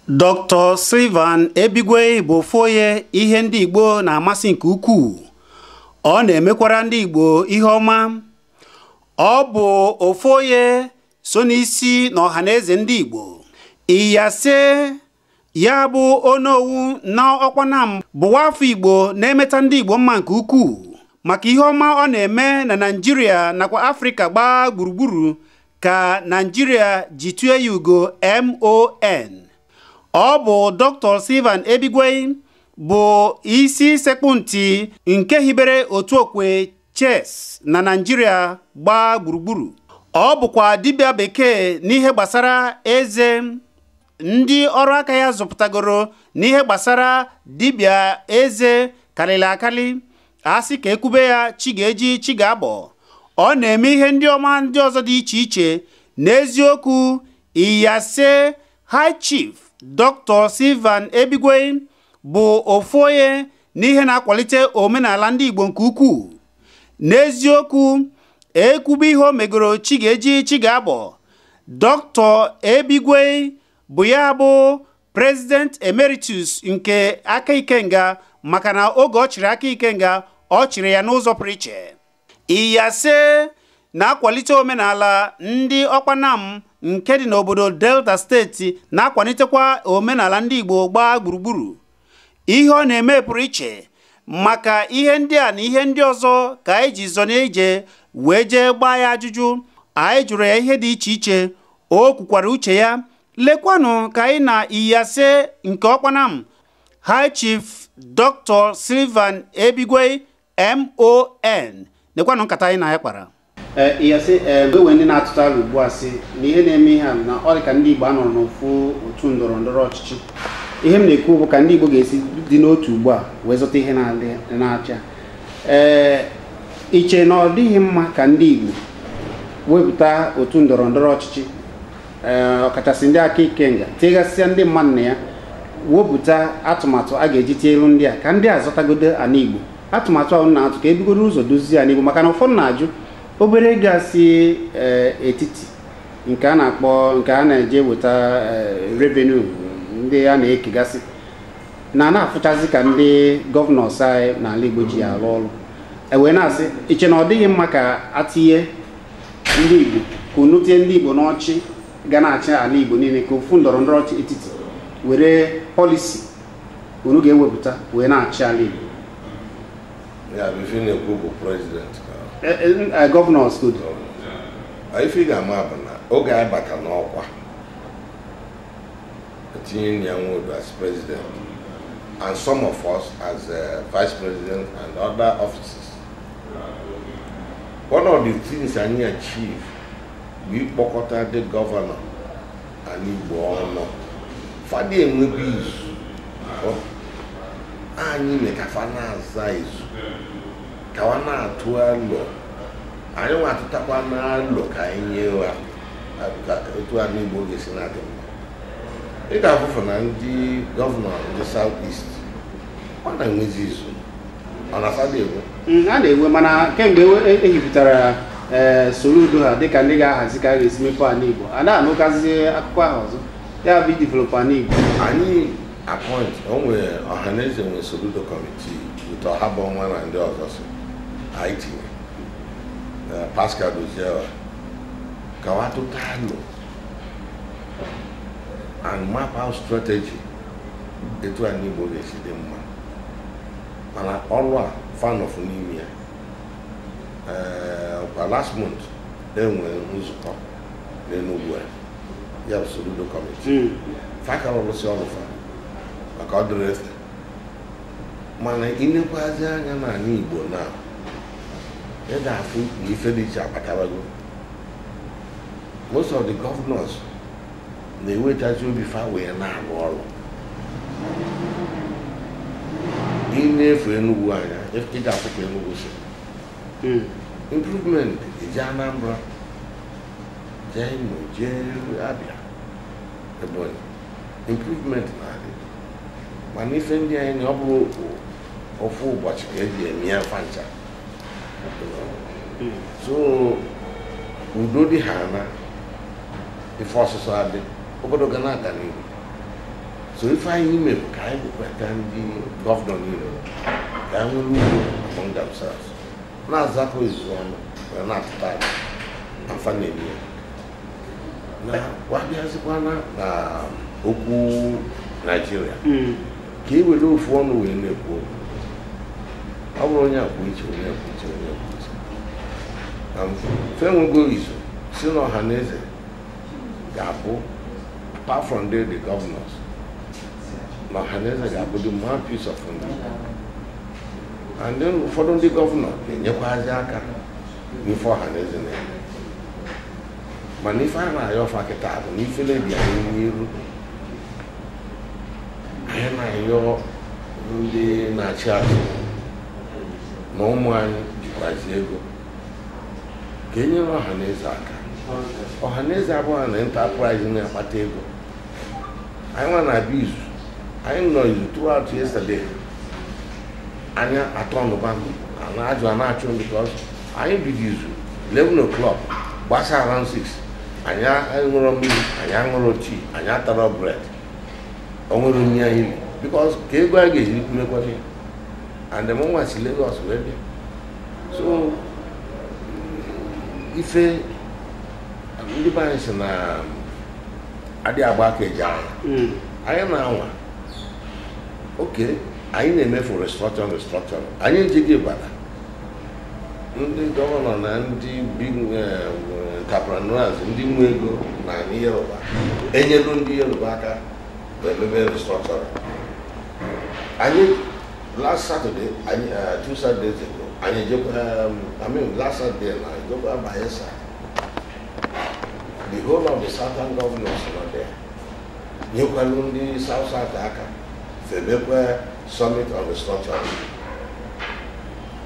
Dr. Sylvan Ebigwei bụ foye ihe ndị Igbo na-amasị nke ukwuu. Ọ na-emekwara ndị Igbo ihe ọma. Ọ bụ ofoye so n'isi na Ohaneze Ndigbo. Iyase ya bụ onowu na ọkwanam bụ afọ Igbo na-emeta ndị Igbo mma nke ukwuu maka ihe ọma ọ na-eme na Nigeria nakwa Africa gbaa gburugburu ka Nigeria ji tụọ ya ugo MON. Ọ bụ Dr. Sylvan Ebigwei bụ isi sekpụntị nke hibere otu okwe chess na Nigeria gbaa gburugburu. Ọ bụkwa dibịa bekee n'ihe gbasara eze. Ndị ọrụ aka ya zụpụtagoro n'ihe gbasara dibịa eze karịrị akarị. Asị ka ekwube ya chi ga-eji chi ga-abọ. Ọ na-eme ihe ndị ọma ndị ọzọ dị iche iche. N'eziokwu, Iyase High Chief Dr. Sylvan Ebigwei bụ ofoye n'ihe na-akwalite omenala ndị Igbo nke ukwuu. N'eziokwu, ekwube ihe o megoro chi ga-eji chi ga-abọ. Dr. Ebigwei bụ ya bụ President Emeritus nke aka ikenga maka na oge ọ chịrị aka ikenga ọ chịrị ya n'ụzọ pụrụ iche. Iyase na-akwalite omenala ndị ọkpanam nke dị n'obodo Delta steeti na-akwalitekwa omenala ndị Igbo gbaa gburugburu. Ihe ọ na-eme pụrụ iche maka ihe ndị a na ihe ndị ọzọ ka anyị ji zonye ije wee jee gbaa ya ajụjụ. Anyị jụrụ ya ihe dị iche iche, o kwukwara uche ya. Lekwanụ ka anyị na Iyase nke ọkpanam High Chief Dr. Sylvan Ebigwei MON. Lekwanụ nkata anyị na ya kpara. Iyase ewe ndị na-atụta alụ ugbu a sị na ihe na-eme ihe a na ọ dị ka ndị Igbo anọrọ n'ofu otu ndọrọ ndọrọ ọchịchị. Ihe m na-ekwu bụ ka ndị Igbo ga-esi dị n'otu ugbu a wee zọta ihe na-acha. Iche na ọ dịghị mma ka ndị Igbo wepụta otu ndọrọ ndọrọ ọchịchị, ọkachasị ndị aka ikenga, tegasịa ndị mmadụ na ya, wepụta atụmatụ a ga-eji tie elu ndị a ka ndị a zọtagodo ana Igbo. Atụmatụ ahụ na-atụ ka ebigoro ụzọ dozie ana Igbo maka na ụfọdụ na-ajụ obere ego asị etiti nke a na-akpọ nke a na-eje weta revenue ndị a na-ekegasị na-afụchazi ka ndị gọvanọs anyị n'ala Igbo ji arụ ọrụ. Wee na-asị iche na ọ dịghị mma ka atinye ndị Igbo ka unu tie ndị Igbo n'ọchị ga na-achị ala Igbo niile ka ofu ndọrọ ndọrọ ọchị etiti were polisi unu ga-ewepụta wee na-achị ala Igbo. Governors good. If you got my oga bata n'ọkwa tinye ya as president and some of us as vice president and other officers. One of the things I need achieve, we bokota the governor and Igbo ono. Fadi enwebi anyị mekafana azaizu kawana atualo anyị nwatụtakwa n'alụ ka anyị nyewa otu a n'Igbo oge si na-adị mma. Ị ga-afụfụ na ndị gọvanọ ndị South East ọ na-enwezi izu ọ na-afadị ewe a na-ewe mana kemgbe ehipụtara Soludo ha dịka ndị ga-ahazi ka a ga-esi mepe ana Igbo a na-anụkazi akụkọ ahụ ọzọ ya bụ idevelop ana Igbo. Anyị appoint o nwere Ohaneze nwe Soludo committee with Ọhabọnwa na ndị ọzọ si anyị tinye Pascal Dozier Kawatutalo and map out strategy etu anyị Igbo ga-esi dị mma mana ọrụ a fan of n'ime ya last month enwere nzukọ n'Enugu ya bụ Soludo committee fakara ọrụsị ọrụfa maka ọ dịrị efe mana ịnekwazi anya na anyị Igbo na ị ga-afụ ife dị iche akpatabago. Most of the governors na-ewetazi obi fa wee na-arụ ọrụ. Ị na-efu Enugu anya ị ga-afụ ka Enugu si improvement eji Anambra jee Imo jee Abia Ebonyi improvement na-adị mana ife ndị anyị na ọ bụ ofu ụbọchị ka eji eme ya fancha so udo dị ha na ife ọsụsọ adị obodo ga na-aga n'ihu so ife anyị mere ka anyị bụkwata ndị gọvanọ niile ka anyị nwere udo among themselves na-azakọ izu ọnụ wee na-atụta afa na-eme na wabịazikwana na okwu Naijiria ka e were ofu ọnụ wee na-ekwu ọ bụrụ onye akwụ iche onye akwụ iche onye akwụ iche fenwego izu si na Ohaneze ga-abụ apart from the governors na Ohaneze ga-abụ the mouthpiece of Ndigbo and then ụfọdụ ndị gọvanọ na-enyekwazi aka n'ife Ohaneze na-eme mana ife a na-ayọ ọfa kịta bụ na ifele dị anyị n'iru anyị na-ayọ ndị na-achị achị na ụmụ anyị jikwazi ego ka e nyere Ohaneze aka. Ohaneze abụghị na enterprise na-akpata ego. Anyị nwa na-abịa izu anyị nọ izu throughout yesterday anyị atọ n'ụba na-ajụ a na-achụ because anyị bido izu 11 o'clock gbasa around 6 anyị ṅụrụ mmiri anyị aṅụrụ tii anyị atara bread o nwere onye anyị because ka ego a ga-eji kwumekwara ya and the moment si Lagos wee bịa so ife ndị be anyị si na adị agba aka eji anyị anyị na-anwa oke anyị na-emefu restructuring anyị ejighị bata ndị gọvanọ na ndị big entrepreneurs ndị nwe ego na ndị Yoruba enyelu ndị Yoruba aka emebe restructuring. Anyị last Saturday, 2 Saturdays ago, last Saturday na jokwa Bayelsa. The whole of the southern governors are there. Nyekwalu ndị South aka febekwa summit on restructuring.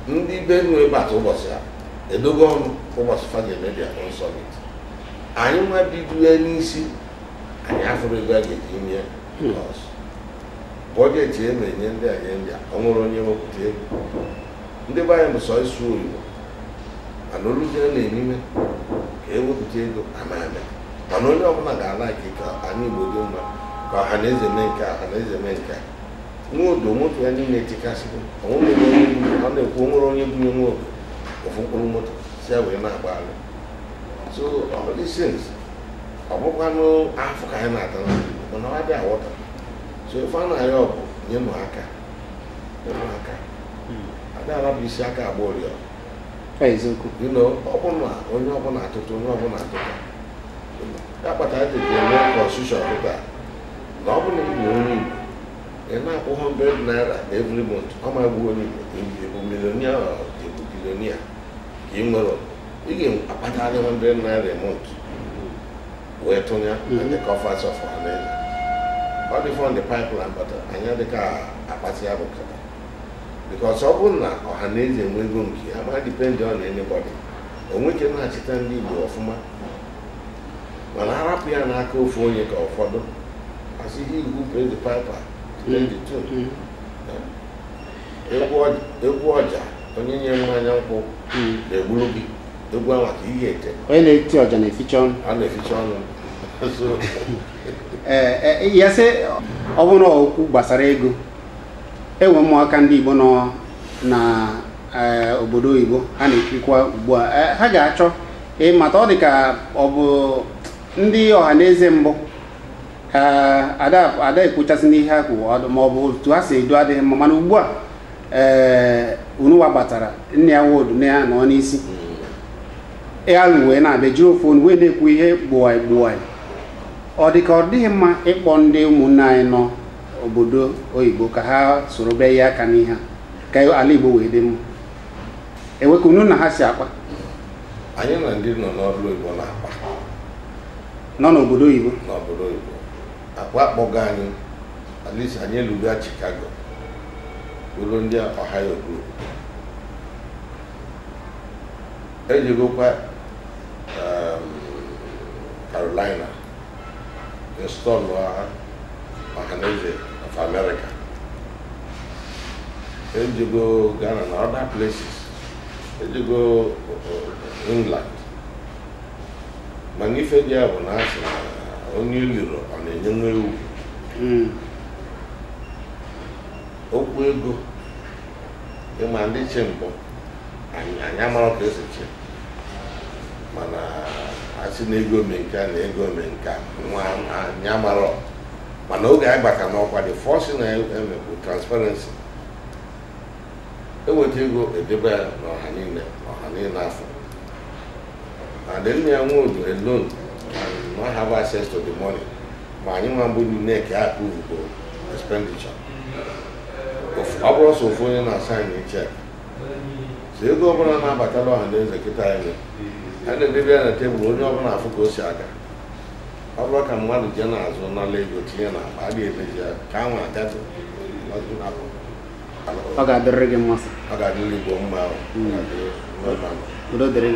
Ndị Benue bata ụbọchị a edogo ọnụ ụbọchị fa ga-eme their own summit. Anyị nwa bido n'isi anyị afụrụ ego a ga-eji nye because bọjetị emenye ndị anyị ndị a ọ nwere onye wepụta ego ndị be anyị bụ sọ isu oyibo mana olujere na-emime ka ewepụta ego amaghị mana onye ọbụla ga-ala ike ka anyị Igbo dị mma ka Ohaneze mee nke Ohaneze mee nke nwa odo moto ya niile etikasịgo ọ na-ekwu onwere onye bunye nwa odo ofu mkpụrụ moto si ya wee na-agbagharị so all these things ọ bụkwanụ afọ ka anyị na-ata na mana ọ dị aghọta so ife a na-ayọ bụ nye m aka adị arabụ isi aka agba ọrịa ọ bụ na onye ọbụla atụtụ ya kpatara eji eme constitution pụta na ọ bụ na Igbo onye Igbo ị na-akwụ 100 naira every month ọ ma gbuo onye Igbo bụ milonia bụ bilonia ka ị nwere ị ga-akpatarị 100 naira a month wee tụnya at the coffers of Ohaneze. All the from the pipeline, but I know the car apathy because ọ bụrụ na Ohaneze enwego nke ya ma depend on anybody onwe ike na-achịta ndị Igbo ọfụma mana arapụ ya n'aka ofu onye ka ụfọdụ asị he who plays the piper plays the tune. Egwu ọja onye nye mmanya nkwụ na-egburu gị egwu anwa ka ihe ete onye na-eti ọja na-eficha ọnụ a na-eficha ọnụ ya sị ọ bụrụ na okwu gbasara ego enwe ụmụaka ndị Igbo nọ na obodo oyibo ha na-ekirikwa ugbu a ha ga-achọ ịmata ọ dị ka ọ bụ ndị Ohaneze mbụ ada ekwuchasị n'ihe ha kwuru ma ọ bụ otu ha si edo adịghị mma mana ugbu a unuwa gbatara nne ya wodu na ya nọ n'isi ya wee na-abịa jiri ofu onu wee na-ekwu ihe gbuwa ọ dị ka ọ dịghị mma ịkpọ ndị ụmụnne anyị nọ obodo oyibo ka ha soro bịa ihe aka n'ihe ka ala Igbo wee dị mma enweka unu na ha si akpa anyị na ndị nọ n'ọrụ Igbo na-akpa nọ n'obodo oyibo akpa akpọga anyị at least anyị eluga Chicago ụlọ ndị Ohio group ejigokwa Carolina install Ohaneze of America ejigo Ghana na other places ejigo England mana ife dị ya bụ na asị na onye liro ọ na-enye nwa ewu okwu ego ịma ndị chi mbụ anyị amara ka esi chi mana asị na ego ome nke a na ego ome nke nwa anyị amara mana oge anyị gbaka n'ọkwa dị fọsị na-emepụ transparency eweta ego edebe ya n'ọha niile afọ and then ya nwe odu alone and not have access to the money ma anyị nwa mbụ nek approve for expenditure ọ bụrụ sọ ofu onye na-asign check so ego ọbụla na-abatala ọha na eze kịta anyị a na-edebe ya na tebụl onye ọbụla afụ ka o si aga ọ bụrụ ka mmadụ jee n'azụ n'ala ego tinye na akpa a ga-emeji ya ka a nwa agatụ ọ ga-adịrị gị mmasị ọ ga-adịrị Igbo mma udo dịrị